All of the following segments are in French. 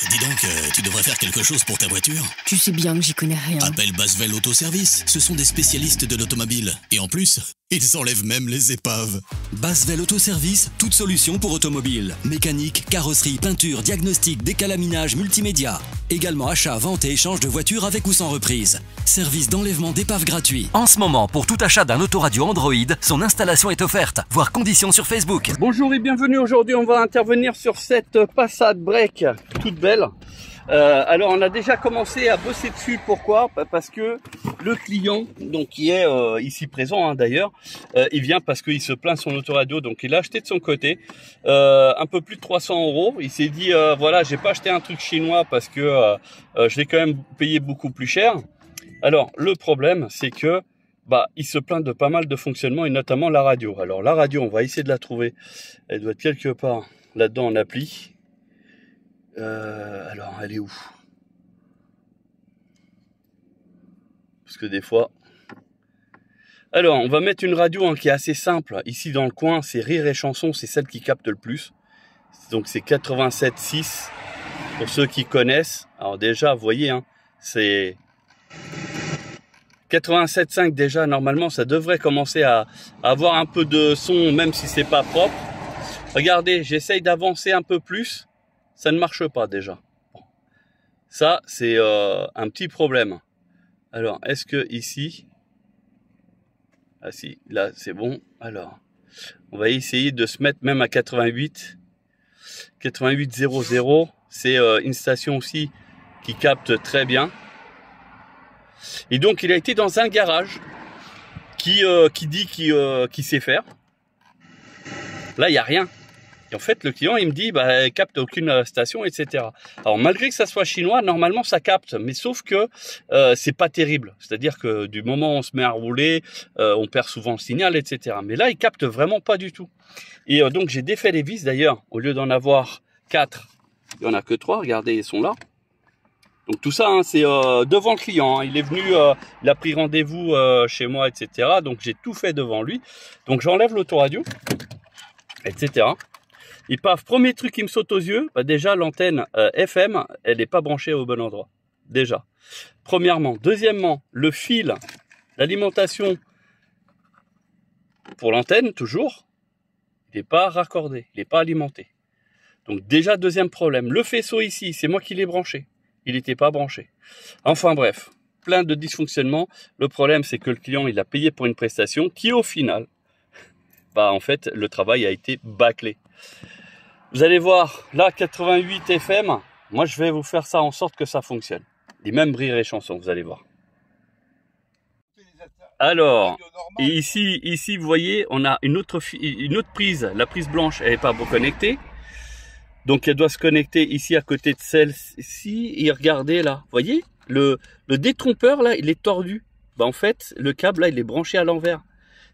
Dis donc, tu devrais faire quelque chose pour ta voiture. Tu sais bien que j'y connais rien. Appelle Basvel Autoservice. Ce sont des spécialistes de l'automobile. Et en plus, ils enlèvent même les épaves. Basvel Autoservice, toute solution pour automobile. Mécanique, carrosserie, peinture, diagnostic, décalaminage, multimédia. Également achat, vente et échange de voitures avec ou sans reprise. Service d'enlèvement d'épaves gratuit. En ce moment, pour tout achat d'un autoradio Android, son installation est offerte. Voir conditions sur Facebook. Bonjour et bienvenue. Aujourd'hui, on va intervenir sur cette Passat Break toute belle. Alors, on a déjà commencé à bosser dessus. Pourquoi? Parce que le client, donc qui est ici présent d'ailleurs, il vient parce qu'il se plaint de son autoradio. Donc, il a acheté de son côté un peu plus de 300 €. Il s'est dit voilà, j'ai pas acheté un truc chinois parce que je l'ai quand même payé beaucoup plus cher. Alors, le problème, c'est que il se plaint de pas mal de fonctionnements et notamment la radio. Alors, la radio, on va essayer de la trouver. Elle doit être quelque part là-dedans en appli. Alors, elle est où? Parce que des fois... Alors, on va mettre une radio qui est assez simple. Ici, dans le coin, c'est Rire et Chanson. C'est celle qui capte le plus. Donc, c'est 87.6. Pour ceux qui connaissent. Alors, déjà, vous voyez, c'est... 87.5 déjà, normalement, ça devrait commencer à avoir un peu de son, même si c'est pas propre. Regardez, j'essaye d'avancer un peu plus. Ça ne marche pas déjà. Ça, c'est un petit problème. Alors, est-ce que ici... Ah si, là, c'est bon. Alors, on va essayer de se mettre même à 88. 88.00. C'est une station aussi qui capte très bien. Et donc, il a été dans un garage qui dit qu'il sait faire. Là, il n'y a rien. Et en fait, le client, il me dit, il capte aucune station, etc. Alors, malgré que ça soit chinois, normalement, ça capte. Mais sauf que c'est pas terrible. C'est-à-dire que du moment où on se met à rouler, on perd souvent le signal, etc. Mais là, il capte vraiment pas du tout. Et donc, j'ai défait les vis. D'ailleurs, au lieu d'en avoir 4, il n'y en a que 3. Regardez, ils sont là. Donc, tout ça, c'est devant le client. Il est venu, il a pris rendez-vous chez moi, etc. Donc, j'ai tout fait devant lui. Donc, j'enlève l'autoradio, etc. Et paf, premier truc qui me saute aux yeux, déjà l'antenne FM, elle n'est pas branchée au bon endroit. Déjà. Premièrement. Deuxièmement, le fil d'alimentation pour l'antenne, toujours, il n'est pas raccordé, il n'est pas alimenté. Donc déjà, deuxième problème. Le faisceau ici, c'est moi qui l'ai branché. Il n'était pas branché. Enfin bref, plein de dysfonctionnements. Le problème, c'est que le client, il a payé pour une prestation qui, au final, en fait, le travail a été bâclé. Vous allez voir, là, 88 FM, moi, je vais vous faire ça en sorte que ça fonctionne. Et même Rire et Chanson, vous allez voir. Alors, et ici, vous voyez, on a une autre prise. La prise blanche, elle n'est pas connectée. Donc, elle doit se connecter ici à côté de celle-ci. Et regardez là, vous voyez, le détrompeur, là, il est tordu. En fait, le câble, là, il est branché à l'envers.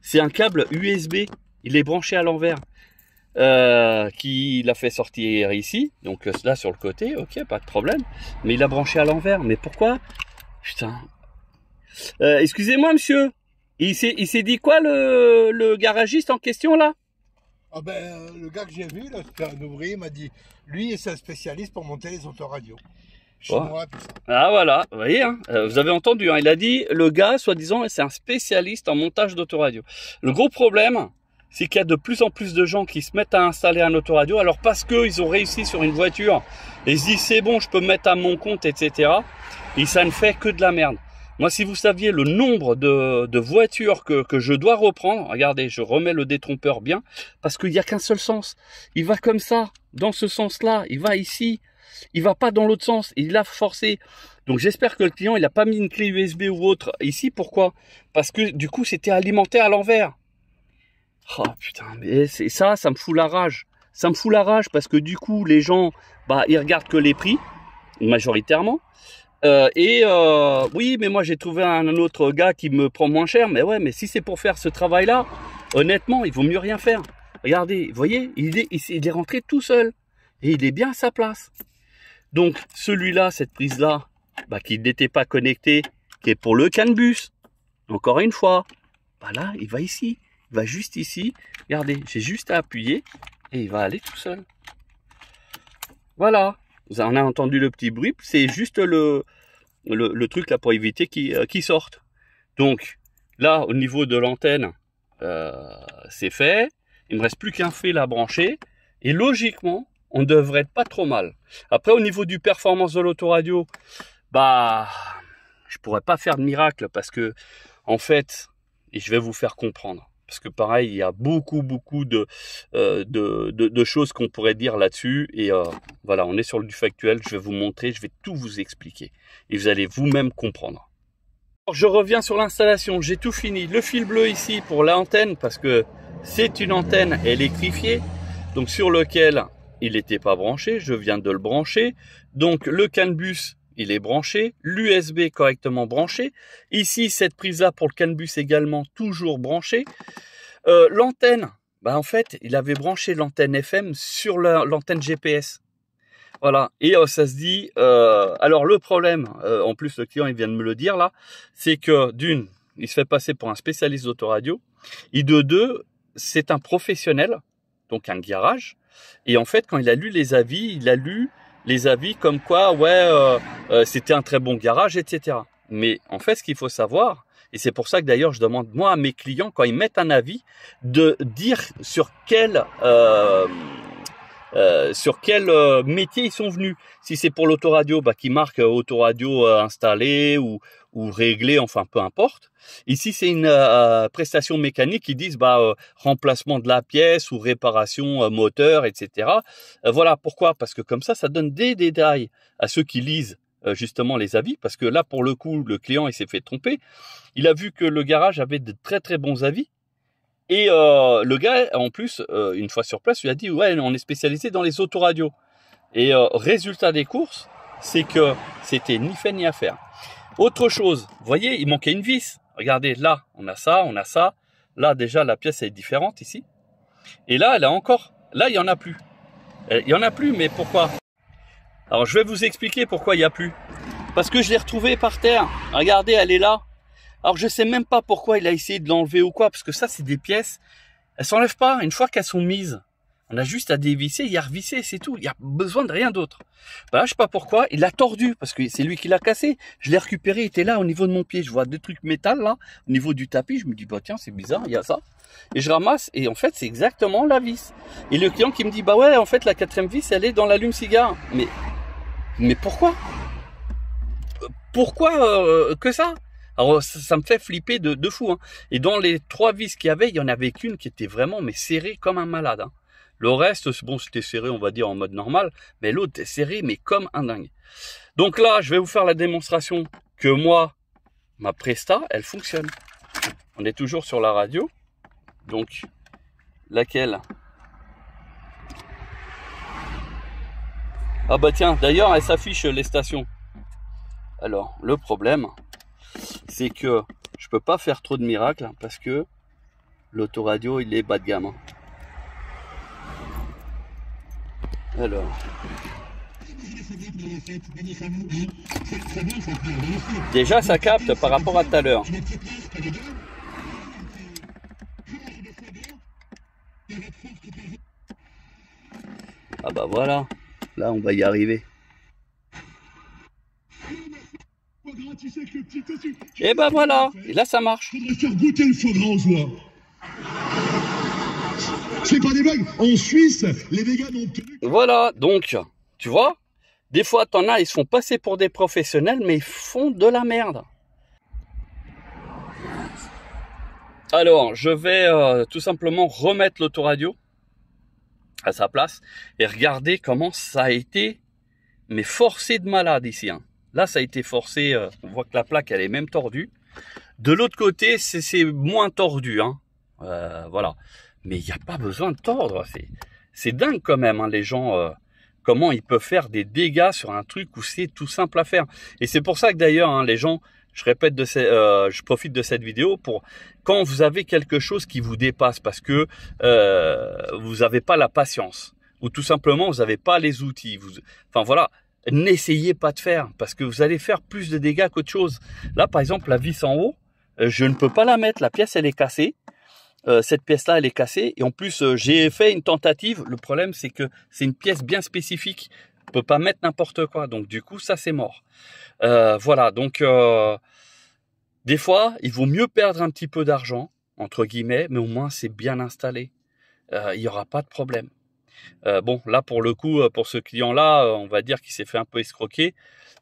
C'est un câble USB. Il est branché à l'envers. Qui l'a fait sortir ici, donc là sur le côté, ok, pas de problème, mais il a branché à l'envers. Mais pourquoi? Putain. Excusez-moi, monsieur, il s'est dit quoi le garagiste en question là? Ah le gars que j'ai vu là, c'était un ouvrier, m'a dit, lui c'est un spécialiste pour monter les autoradios. Chinois, tout ça. Ah voilà, vous voyez, vous avez entendu, il a dit, le gars, soi-disant, c'est un spécialiste en montage d'autoradio. Le gros problème, c'est qu'il y a de plus en plus de gens qui se mettent à installer un autoradio. Alors parce qu'ils ont réussi sur une voiture et ils se disent c'est bon, je peux me mettre à mon compte, etc. Et ça ne fait que de la merde. Moi, si vous saviez le nombre de voitures que je dois reprendre, regardez, je remets le détrompeur bien, parce qu'il n'y a qu'un seul sens. Il va comme ça, dans ce sens-là, il va ici, il va pas dans l'autre sens, il l'a forcé. Donc j'espère que le client, il n'a pas mis une clé USB ou autre ici. Pourquoi? Parce que du coup, c'était alimenté à l'envers. Oh putain, mais c'est ça me fout la rage. Ça me fout la rage parce que du coup, les gens, ils regardent que les prix, majoritairement. Oui, mais moi j'ai trouvé un autre gars qui me prend moins cher. Mais ouais, mais si c'est pour faire ce travail-là, honnêtement, il vaut mieux rien faire. Regardez, vous voyez, il est rentré tout seul. Et il est bien à sa place. Donc, celui-là, cette prise-là, qui n'était pas connectée, qui est pour le CAN bus. Encore une fois, là, il va ici. Il va juste ici. Regardez, j'ai juste à appuyer et il va aller tout seul. Voilà. Vous en avez entendu le petit bruit, c'est juste le truc là pour éviter qu'il sorte. Donc là, au niveau de l'antenne, c'est fait. Il me reste plus qu'un fil à brancher. Et logiquement, on devrait être pas trop mal. Après, au niveau du performance de l'autoradio, bah, je pourrais pas faire de miracle parce que, en fait, et je vais vous faire comprendre. Parce que pareil, il y a beaucoup de choses qu'on pourrait dire là-dessus. Et voilà, on est sur du factuel. Je vais vous montrer, je vais tout vous expliquer. Et vous allez vous-même comprendre. Alors, je reviens sur l'installation. J'ai tout fini. Le fil bleu ici pour l'antenne, parce que c'est une antenne électrifiée. Donc sur lequel il n'était pas branché. Je viens de le brancher. Donc le CAN bus, il est branché, l'USB correctement branché. Ici, cette prise-là pour le CAN bus également toujours branchée. L'antenne, bah en fait, il avait branché l'antenne FM sur l'antenne GPS. Voilà, et ça se dit... alors le problème, en plus le client il vient de me le dire là, c'est que d'une, il se fait passer pour un spécialiste d'autoradio, et de deux, c'est un professionnel, donc un garage, et en fait quand il a lu les avis, il a lu les avis comme quoi, c'était un très bon garage, etc. Mais en fait, ce qu'il faut savoir, et c'est pour ça que d'ailleurs je demande moi à mes clients, quand ils mettent un avis, de dire sur quel métier ils sont venus. Si c'est pour l'autoradio, bah, qui marque autoradio installé ou réglé, enfin peu importe. Ici c'est une prestation mécanique qui disent remplacement de la pièce ou réparation moteur, etc. Voilà pourquoi, parce que comme ça donne des détails à ceux qui lisent justement les avis, parce que là pour le coup le client il s'est fait tromper. Il a vu que le garage avait de très très bons avis. Et le gars, en plus, une fois sur place, lui a dit « Ouais, on est spécialisé dans les autoradios. » Et résultat des courses, c'est que c'était ni fait ni à faire. Autre chose, vous voyez, il manquait une vis. Regardez, là, on a ça, on a ça. Là, déjà, la pièce est différente ici. Et là, elle a encore... Là, il n'y en a plus. Il n'y en a plus, mais pourquoi? Alors, je vais vous expliquer pourquoi il n'y a plus. Parce que je l'ai retrouvée par terre. Regardez, elle est là. Alors je sais même pas pourquoi il a essayé de l'enlever ou quoi, parce que ça c'est des pièces, elles s'enlèvent pas une fois qu'elles sont mises. On a juste à dévisser et à revisser, c'est tout. Il y a besoin de rien d'autre. Bah là, je sais pas pourquoi, il l'a tordu parce que c'est lui qui l'a cassé. Je l'ai récupéré, il était là au niveau de mon pied. Je vois deux trucs métal là, au niveau du tapis. Je me dis bah tiens c'est bizarre, il y a ça. Et je ramasse et en fait c'est exactement la vis. Et le client qui me dit bah ouais en fait la quatrième vis elle est dans l'allume-cigare. Mais pourquoi? Pourquoi que ça? Alors ça me fait flipper de fou. Hein. Et dans les 3 vis qu'il y avait, il y en avait qu'une qui était vraiment serrée comme un malade. Hein. Le reste, bon, c'était serré, on va dire, en mode normal. Mais l'autre était serré, mais comme un dingue. Donc là, je vais vous faire la démonstration que moi, ma Presta, elle fonctionne. On est toujours sur la radio. Donc, laquelle? Ah bah tiens, d'ailleurs, elle s'affiche les stations. Alors, le problème... c'est que je peux pas faire trop de miracles hein, parce que l'autoradio il est bas de gamme. Hein. Alors. Déjà ça capte par rapport à tout à l'heure. Ah bah voilà, là on va y arriver. Et ben voilà, et là ça marche. Faudrait faire goûter le foie gras aux oies. C'est pas des blagues. En Suisse, les véganes ont obtenu... Voilà, donc, tu vois, des fois t'en as, ils se font passer pour des professionnels, mais ils font de la merde. Alors, je vais tout simplement remettre l'autoradio à sa place et regarder comment ça a été, mais forcé de malade ici. Hein. Là, ça a été forcé, on voit que la plaque, elle est même tordue. De l'autre côté, c'est moins tordu. Hein. Voilà. Mais il n'y a pas besoin de tordre. C'est dingue quand même, hein, les gens, comment ils peuvent faire des dégâts sur un truc où c'est tout simple à faire. Et c'est pour ça que d'ailleurs, hein, les gens, je répète, je profite de cette vidéo pour quand vous avez quelque chose qui vous dépasse parce que vous n'avez pas la patience ou tout simplement vous n'avez pas les outils. Enfin voilà. N'essayez pas de faire parce que vous allez faire plus de dégâts qu'autre chose. Là, par exemple, la vis en haut, je ne peux pas la mettre. La pièce, elle est cassée. Cette pièce-là, elle est cassée. Et en plus, j'ai fait une tentative. Le problème, c'est que c'est une pièce bien spécifique On peut pas mettre n'importe quoi. Donc du coup, ça c'est mort. Voilà, donc des fois, il vaut mieux perdre un petit peu d'argent, entre guillemets, mais au moins c'est bien installé. Il n'y aura pas de problème. Bon, là pour le coup, pour ce client-là, on va dire qu'il s'est fait un peu escroquer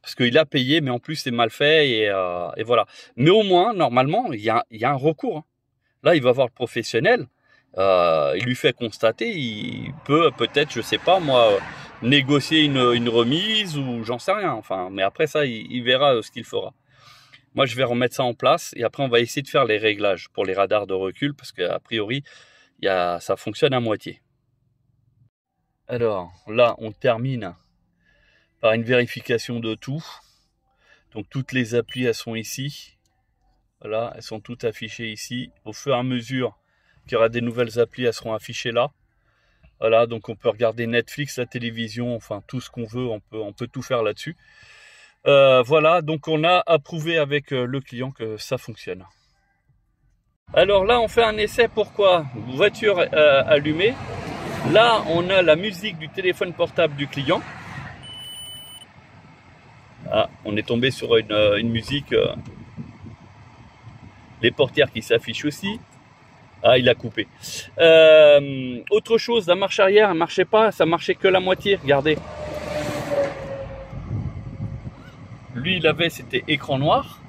parce qu'il a payé, mais en plus c'est mal fait et voilà. Mais au moins, normalement, il y a un recours. Hein. Là, il va voir le professionnel. Il lui fait constater, il peut peut-être, je sais pas moi, négocier une remise ou j'en sais rien. Enfin, mais après ça, il verra ce qu'il fera. Moi, je vais remettre ça en place et après, on va essayer de faire les réglages pour les radars de recul parce qu'a priori, ça fonctionne à moitié. Alors là, on termine par une vérification de tout. Donc toutes les applis, elles sont ici. Voilà, elles sont toutes affichées ici. Au fur et à mesure qu'il y aura des nouvelles applis, elles seront affichées là. Voilà, donc on peut regarder Netflix, la télévision, enfin tout ce qu'on veut, on peut tout faire là-dessus. Voilà, donc on a approuvé avec le client que ça fonctionne. Alors là, on fait un essai. Pourquoi? Voiture allumée. Là, on a la musique du téléphone portable du client. Ah, on est tombé sur une musique. Les portières qui s'affichent aussi. Ah, il a coupé. Autre chose, la marche arrière, elle ne marchait pas. Ça marchait que la moitié, regardez. Lui, il avait, c'était écran noir.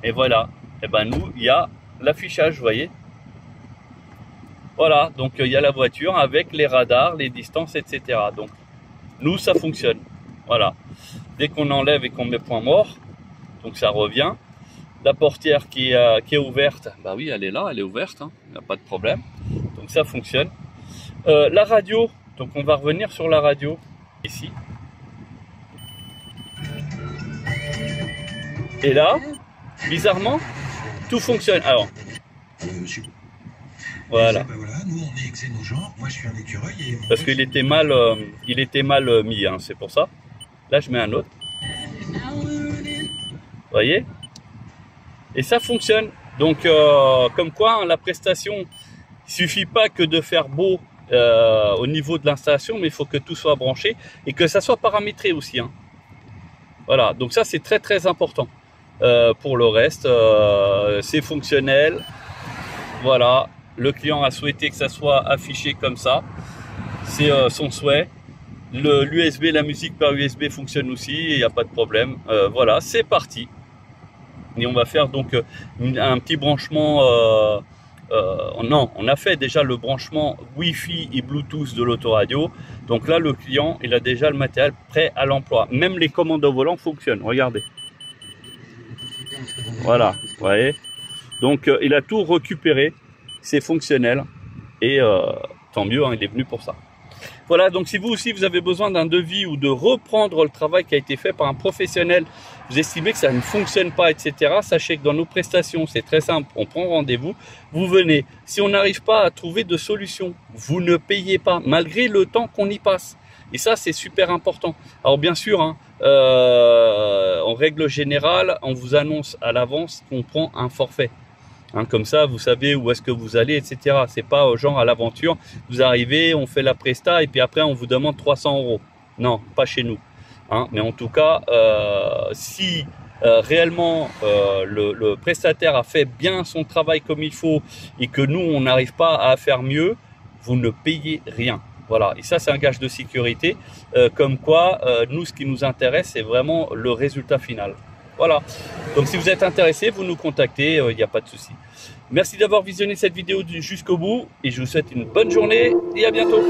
Et voilà. Et ben nous, il y a l'affichage, vous voyez. Voilà, donc il y a la voiture avec les radars, les distances, etc. Donc, nous, ça fonctionne. Voilà. Dès qu'on enlève et qu'on met point mort, donc ça revient. La portière qui est ouverte, bah oui, elle est là, elle est ouverte, hein, il n'y a pas de problème. Donc ça fonctionne. La radio, donc on va revenir sur la radio, ici. Et là, bizarrement, tout fonctionne. Alors, voilà. Nous, on est xénogenres. Moi, je suis un écureuil. Parce qu'il était mal, mis, hein, c'est pour ça. Là, je mets un autre. Vous voyez? Et ça fonctionne. Donc, comme quoi, hein, la prestation, il suffit pas que de faire beau au niveau de l'installation, mais il faut que tout soit branché et que ça soit paramétré aussi. Hein. Voilà. Donc ça, c'est très très important. Pour le reste, c'est fonctionnel. Voilà. Le client a souhaité que ça soit affiché comme ça. C'est son souhait. L'USB, la musique par USB fonctionne aussi. Il n'y a pas de problème. Voilà, c'est parti. Et on va faire donc un petit branchement. Non, on a fait déjà le branchement Wi-Fi et Bluetooth de l'autoradio. Donc là, le client, il a déjà le matériel prêt à l'emploi. Même les commandes au volant fonctionnent. Regardez. Voilà, vous voyez. Donc, il a tout récupéré. C'est fonctionnel. Et tant mieux, hein, il est venu pour ça. Voilà, donc si vous aussi, vous avez besoin d'un devis ou de reprendre le travail qui a été fait par un professionnel, vous estimez que ça ne fonctionne pas, etc., sachez que dans nos prestations, c'est très simple, on prend rendez-vous, vous venez. Si on n'arrive pas à trouver de solution, vous ne payez pas, malgré le temps qu'on y passe. Et ça, c'est super important. Alors bien sûr, hein, en règle générale, on vous annonce à l'avance qu'on prend un forfait. Hein, comme ça, vous savez où est-ce que vous allez, etc. C'est pas genre à l'aventure, vous arrivez, on fait la presta et puis après on vous demande 300 €. Non, pas chez nous. Hein, mais en tout cas, si réellement le prestataire a fait bien son travail comme il faut et que nous, on n'arrive pas à faire mieux, vous ne payez rien. Voilà, et ça, c'est un gage de sécurité. Comme quoi, nous, ce qui nous intéresse, c'est vraiment le résultat final. Voilà, donc si vous êtes intéressé, vous nous contactez, il n'y a pas de souci. Merci d'avoir visionné cette vidéo jusqu'au bout et je vous souhaite une bonne journée et à bientôt.